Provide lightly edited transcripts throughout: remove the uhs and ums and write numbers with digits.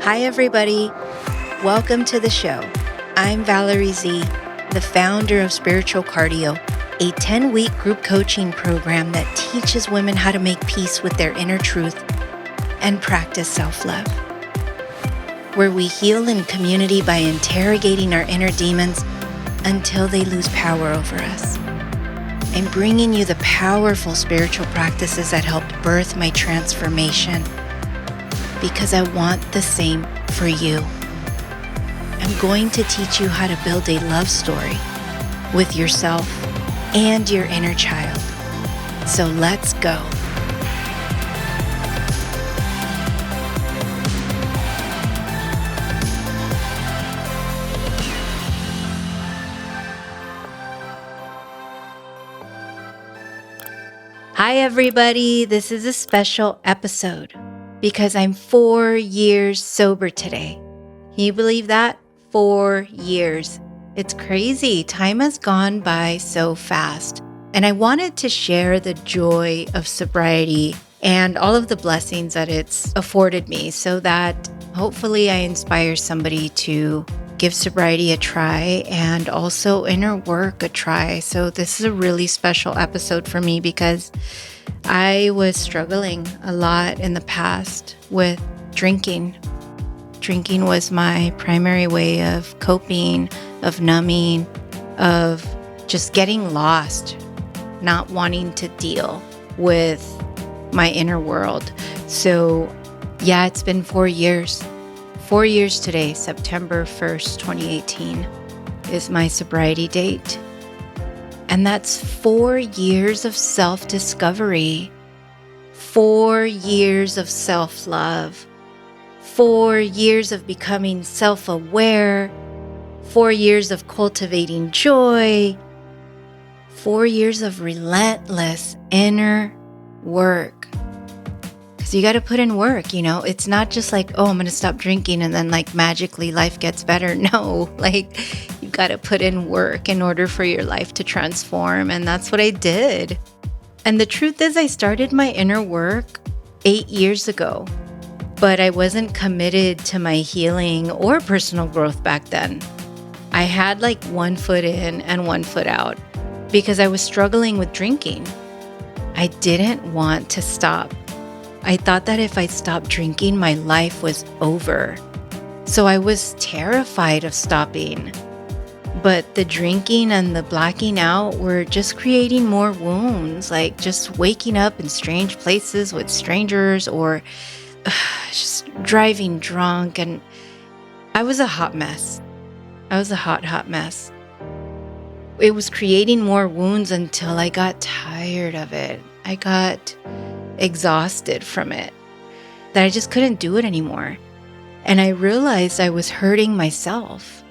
Hi, everybody. Welcome to the show. I'm Valerie Z, the founder of Spiritual Cardio, a 10-week group coaching program that teaches women how to make peace with their inner truth and practice self-love, where we heal in community by interrogating our inner demons until they lose power over us. I'm bringing you the powerful spiritual practices that helped birth my transformation because I want the same for you. I'm going to teach you how to build a love story with yourself and your inner child. So let's go. Hi, everybody. This is a special episode because I'm 4 years sober today. Can you believe that? 4 years. It's crazy. Time has gone by so fast. And I wanted to share the joy of sobriety and all of the blessings that it's afforded me so that hopefully I inspire somebody to give sobriety a try and also inner work a try. So this is a really special episode for me because I was struggling a lot in the past with drinking. Drinking was my primary way of coping, of numbing, of just getting lost, not wanting to deal with my inner world. So yeah, it's been 4 years. 4 years today, September 1st, 2018, is my sobriety date. And that's 4 years of self-discovery, 4 years of self-love, 4 years of becoming self-aware, 4 years of cultivating joy, 4 years of relentless inner work. Because you got to put in work, It's not just like, oh, I'm going to stop drinking and then magically life gets better. No, you got to put in work in order for your life to transform. And that's what I did. And the truth is I started my inner work 8 years ago, but I wasn't committed to my healing or personal growth back then. I had 1 foot in and 1 foot out because I was struggling with drinking. I didn't want to stop. I thought that if I stopped drinking, my life was over. So I was terrified of stopping. But the drinking and the blacking out were just creating more wounds, just waking up in strange places with strangers or just driving drunk. And I was a hot mess. I was a hot mess. It was creating more wounds until I got tired of it. I got exhausted from it, that I just couldn't do it anymore. And I realized I was hurting myself.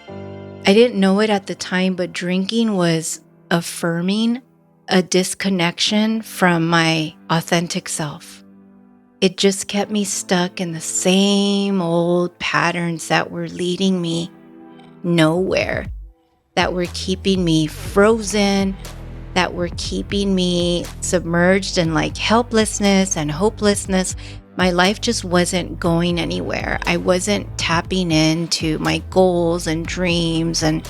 I didn't know it at the time, but drinking was affirming a disconnection from my authentic self. It just kept me stuck in the same old patterns that were leading me nowhere, that were keeping me frozen, that were keeping me submerged in helplessness and hopelessness. My life just wasn't going anywhere. I wasn't tapping into my goals and dreams, and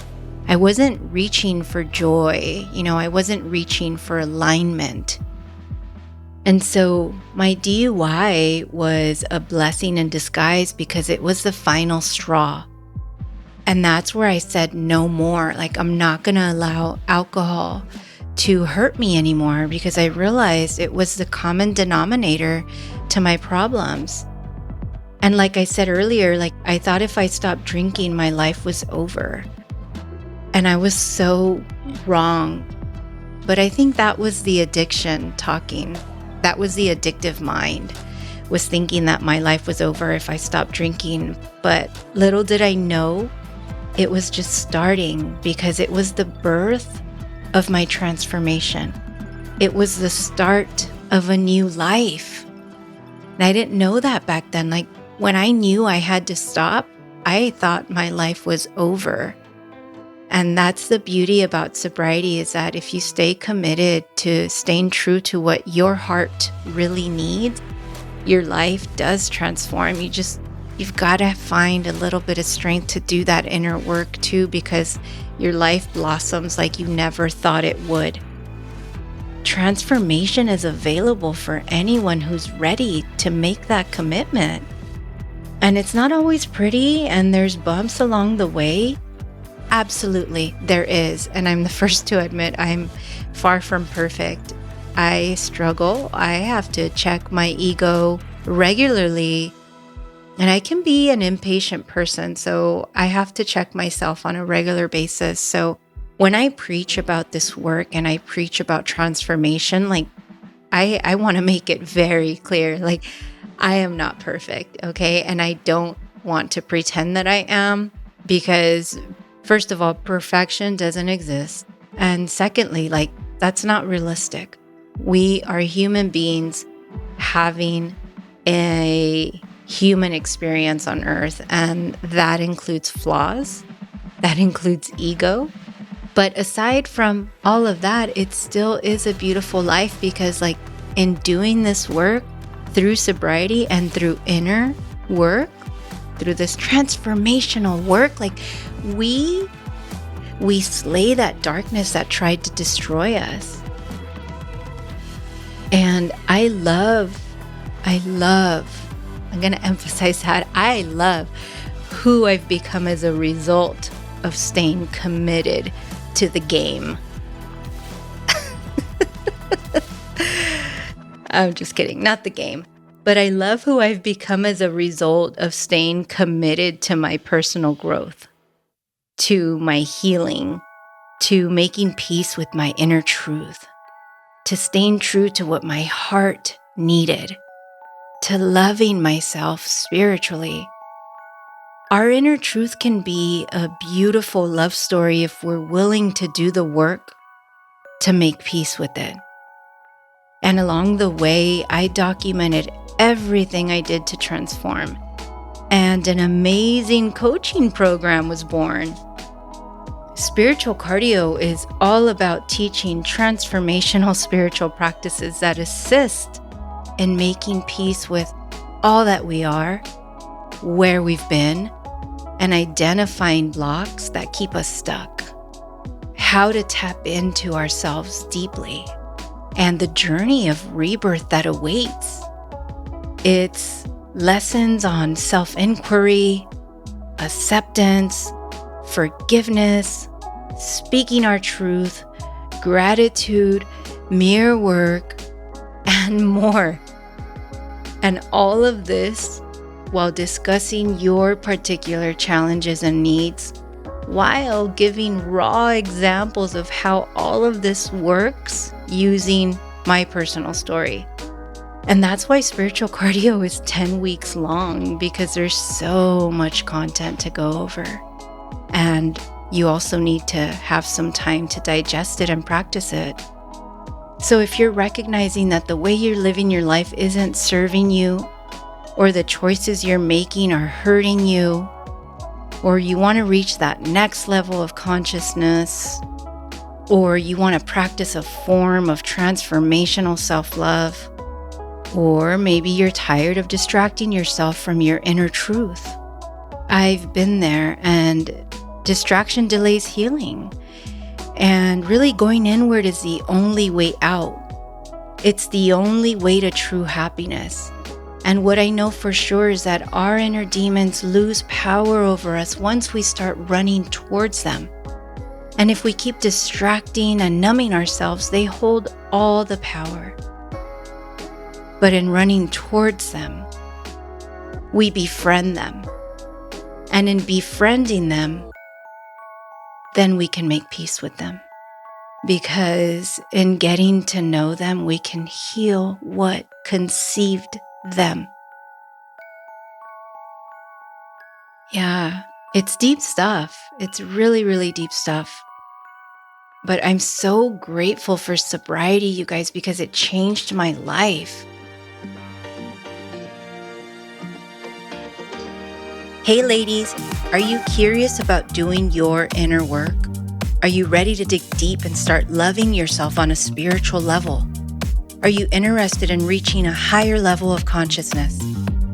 I wasn't reaching for joy. I wasn't reaching for alignment. And so my DUI was a blessing in disguise because it was the final straw. And that's where I said no more. I'm not going to allow alcohol to hurt me anymore because I realized it was the common denominator to my problems. And like I said earlier, I thought if I stopped drinking, my life was over. And I was so wrong. But I think that was the addiction talking. That was the addictive mind, was thinking that my life was over if I stopped drinking. But little did I know, it was just starting because it was the birth of my transformation. It was the start of a new life. And I didn't know that back then. When I knew I had to stop, I thought my life was over. And that's the beauty about sobriety, is that if you stay committed to staying true to what your heart really needs, your life does transform. You just you've got to find a little bit of strength to do that inner work too, because your life blossoms like you never thought it would. Transformation is available for anyone who's ready to make that commitment. And it's not always pretty, and there's bumps along the way. Absolutely, there is. And I'm the first to admit I'm far from perfect. I struggle. I have to check my ego regularly. And I can be an impatient person, so I have to check myself on a regular basis. So when I preach about this work and I preach about transformation, like I want to make it very clear, like I am not perfect, okay? And I don't want to pretend that I am, because first of all, perfection doesn't exist. And secondly, like that's not realistic. We are human beings having a human experience on earth, and that includes flaws, that includes ego. But aside from all of that, it still is a beautiful life, because like in doing this work through sobriety and through inner work, through this transformational work, like we slay that darkness that tried to destroy us. And I love, I'm going to emphasize that, I love who I've become as a result of staying committed to the game. I'm just kidding, not the game. But I love who I've become as a result of staying committed to my personal growth, to my healing, to making peace with my inner truth, to staying true to what my heart needed, to loving myself spiritually. Our inner truth can be a beautiful love story if we're willing to do the work to make peace with it. And along the way, I documented everything I did to transform. And an amazing coaching program was born. Spiritual cardio is all about teaching transformational spiritual practices that assist in making peace with all that we are, where we've been, and identifying blocks that keep us stuck. How to tap into ourselves deeply, and the journey of rebirth that awaits. It's lessons on self-inquiry, acceptance, forgiveness, speaking our truth, gratitude, mirror work, and more. And all of this while discussing your particular challenges and needs, while giving raw examples of how all of this works using my personal story. And that's why spiritual cardio is 10 weeks long, because there's so much content to go over. And you also need to have some time to digest it and practice it. So if you're recognizing that the way you're living your life isn't serving you, or the choices you're making are hurting you, or you want to reach that next level of consciousness, or you want to practice a form of transformational self-love, or maybe you're tired of distracting yourself from your inner truth. I've been there, and distraction delays healing. And really going inward is the only way out. It's the only way to true happiness. And what I know for sure is that our inner demons lose power over us once we start running towards them. And if we keep distracting and numbing ourselves, they hold all the power. But in running towards them, we befriend them. And in befriending them, then we can make peace with them. Because in getting to know them, we can heal what conceived them. Yeah, it's deep stuff. It's really, really deep stuff. But I'm so grateful for sobriety, you guys, because it changed my life. Hey ladies, are you curious about doing your inner work? Are you ready to dig deep and start loving yourself on a spiritual level? Are you interested in reaching a higher level of consciousness?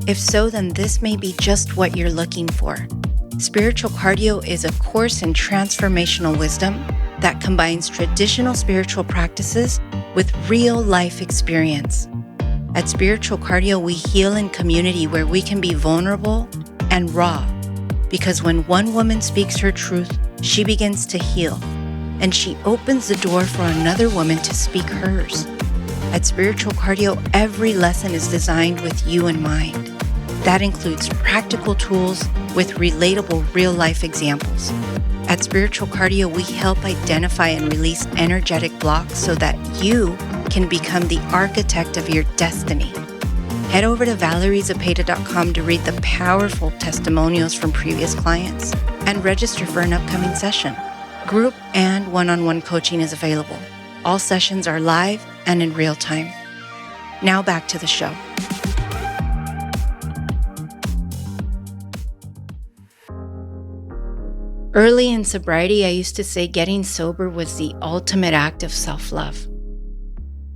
If so, then this may be just what you're looking for. Spiritual Cardio is a course in transformational wisdom that combines traditional spiritual practices with real life experience. At Spiritual Cardio, we heal in community where we can be vulnerable and raw. Because when one woman speaks her truth, she begins to heal, and she opens the door for another woman to speak hers. At Spiritual Cardio, every lesson is designed with you in mind. That includes practical tools with relatable real-life examples. At Spiritual Cardio, we help identify and release energetic blocks so that you can become the architect of your destiny. Head over to valeriezapeta.com to read the powerful testimonials from previous clients and register for an upcoming session. Group and one-on-one coaching is available. All sessions are live and in real time. Now back to the show. Early in sobriety, I used to say getting sober was the ultimate act of self-love.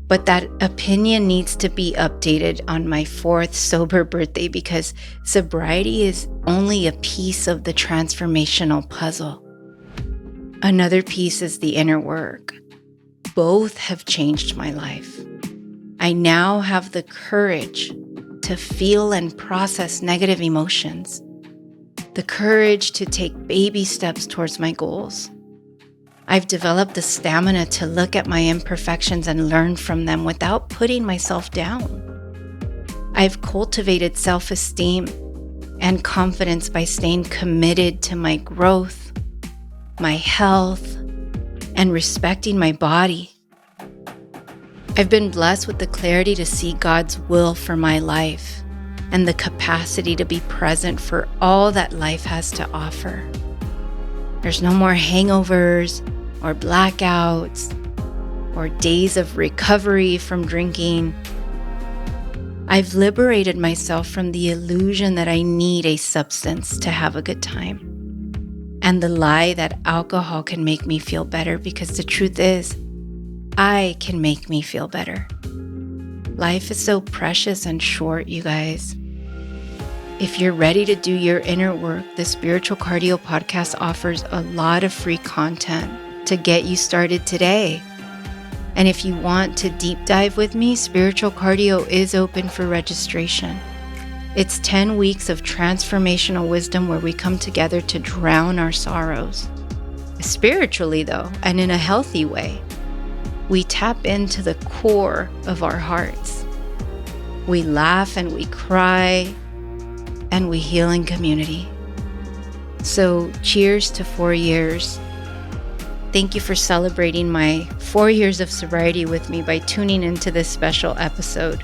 But that opinion needs to be updated on my 4th sober birthday because sobriety is only a piece of the transformational puzzle. Another piece is the inner work. Both have changed my life. I now have the courage to feel and process negative emotions, the courage to take baby steps towards my goals. I've developed the stamina to look at my imperfections and learn from them without putting myself down. I've cultivated self-esteem and confidence by staying committed to my growth, my health, and respecting my body. I've been blessed with the clarity to see God's will for my life and the capacity to be present for all that life has to offer. There's no more hangovers or blackouts or days of recovery from drinking. I've liberated myself from the illusion that I need a substance to have a good time and the lie that alcohol can make me feel better, because the truth is, I can make me feel better. Life is so precious and short, you guys. If you're ready to do your inner work, the Spiritual Cardio podcast offers a lot of free content to get you started today. And if you want to deep dive with me, Spiritual Cardio is open for registration. It's 10 weeks of transformational wisdom where we come together to drown our sorrows. Spiritually, though, and in a healthy way. We tap into the core of our hearts. We laugh and we cry, and we heal in community. So cheers to 4 years. Thank you for celebrating my 4 years of sobriety with me by tuning into this special episode.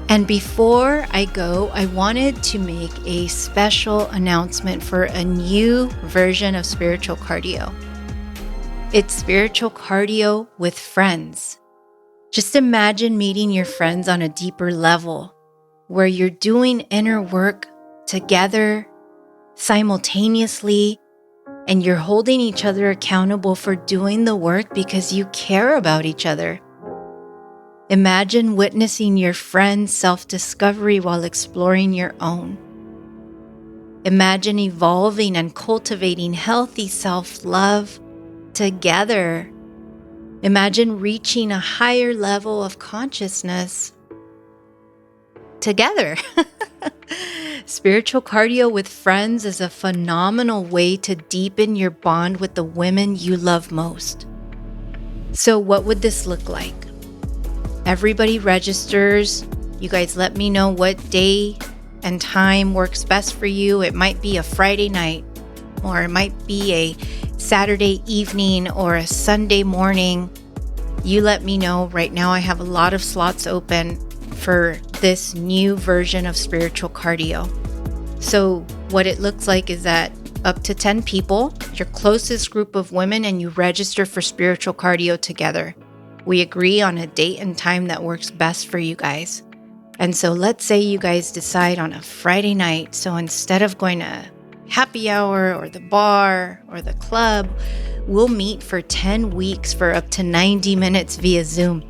And before I go, I wanted to make a special announcement for a new version of Spiritual Cardio. It's Spiritual Cardio with friends. Just imagine meeting your friends on a deeper level, where you're doing inner work together, simultaneously, and you're holding each other accountable for doing the work because you care about each other. Imagine witnessing your friend's self-discovery while exploring your own. Imagine evolving and cultivating healthy self-love together. Imagine reaching a higher level of consciousness together. Spiritual Cardio with friends is a phenomenal way to deepen your bond with the women you love most. So what would this look like? Everybody registers. You guys let me know what day and time works best for you. It might be a Friday night, or it might be a Saturday evening or a Sunday morning. You let me know. Right now I have a lot of slots open for this new version of Spiritual Cardio. So what it looks like is that up to 10 people, your closest group of women, and you register for Spiritual Cardio together. We agree on a date and time that works best for you guys. And so let's say you guys decide on a Friday night. So instead of going to happy hour or the bar or the club, we'll meet for 10 weeks for up to 90 minutes via Zoom.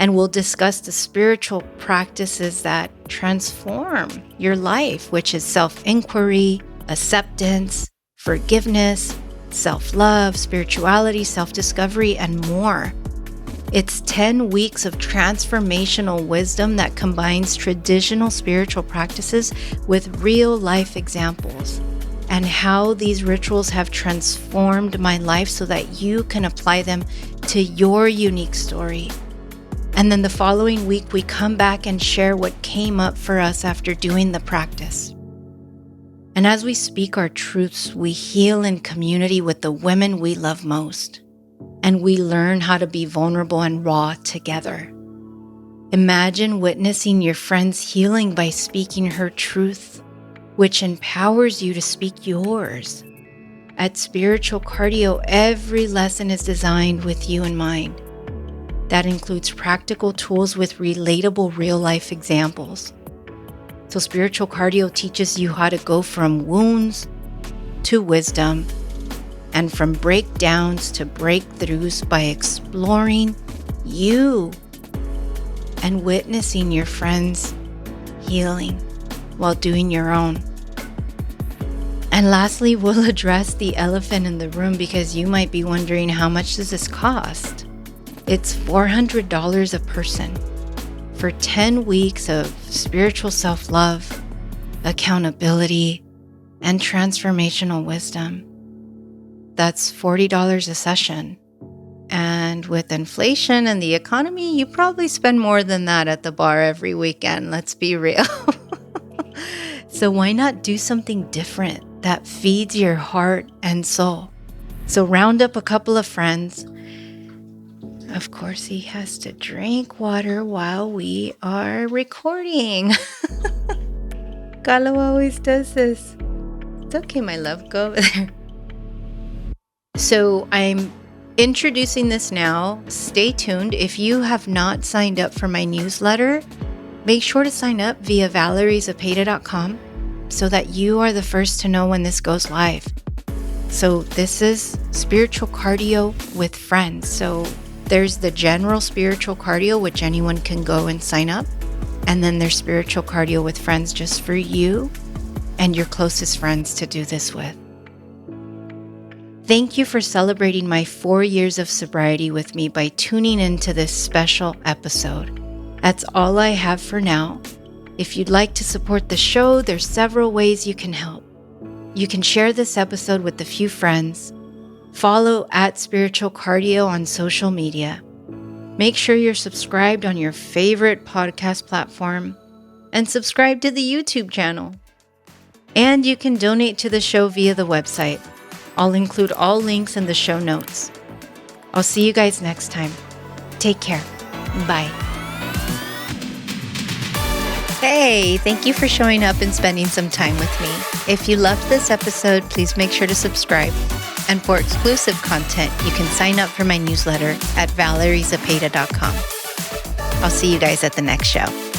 And we'll discuss the spiritual practices that transform your life, which is self-inquiry, acceptance, forgiveness, self-love, spirituality, self-discovery, and more. It's 10 weeks of transformational wisdom that combines traditional spiritual practices with real-life examples, and how these rituals have transformed my life so that you can apply them to your unique story. And then the following week, we come back and share what came up for us after doing the practice. And as we speak our truths, we heal in community with the women we love most. And we learn how to be vulnerable and raw together. Imagine witnessing your friend's healing by speaking her truth, which empowers you to speak yours. At Spiritual Cardio, every lesson is designed with you in mind. That includes practical tools with relatable real-life examples. So Spiritual Cardio teaches you how to go from wounds to wisdom, and from breakdowns to breakthroughs by exploring you and witnessing your friends' healing while doing your own. And lastly, we'll address the elephant in the room, because you might be wondering, how much does this cost? It's $400 a person for 10 weeks of spiritual self-love, accountability, and transformational wisdom. That's $40 a session. And with inflation and the economy, you probably spend more than that at the bar every weekend, let's be real. So why not do something different that feeds your heart and soul? So round up a couple of friends. Of course, he has to drink water while we are recording. Carlo always does this. It's okay, my love. Go over there. So I'm introducing this now. Stay tuned. If you have not signed up for my newsletter, make sure to sign up via valeriezapeta.com so that you are the first to know when this goes live. So this is Spiritual Cardio with Friends. So there's the general Spiritual Cardio, which anyone can go and sign up. And then there's Spiritual Cardio with Friends just for you and your closest friends to do this with. Thank you for celebrating my 4 years of sobriety with me by tuning into this special episode. That's all I have for now. If you'd like to support the show, there's several ways you can help. You can share this episode with a few friends. Follow at Spiritual Cardio on social media. Make sure you're subscribed on your favorite podcast platform, and subscribe to the YouTube channel. And you can donate to the show via the website. I'll include all links in the show notes. I'll see you guys next time. Take care. Bye. Hey, thank you for showing up and spending some time with me. If you loved this episode, please make sure to subscribe. And for exclusive content, you can sign up for my newsletter at valeriezapeta.com. I'll see you guys at the next show.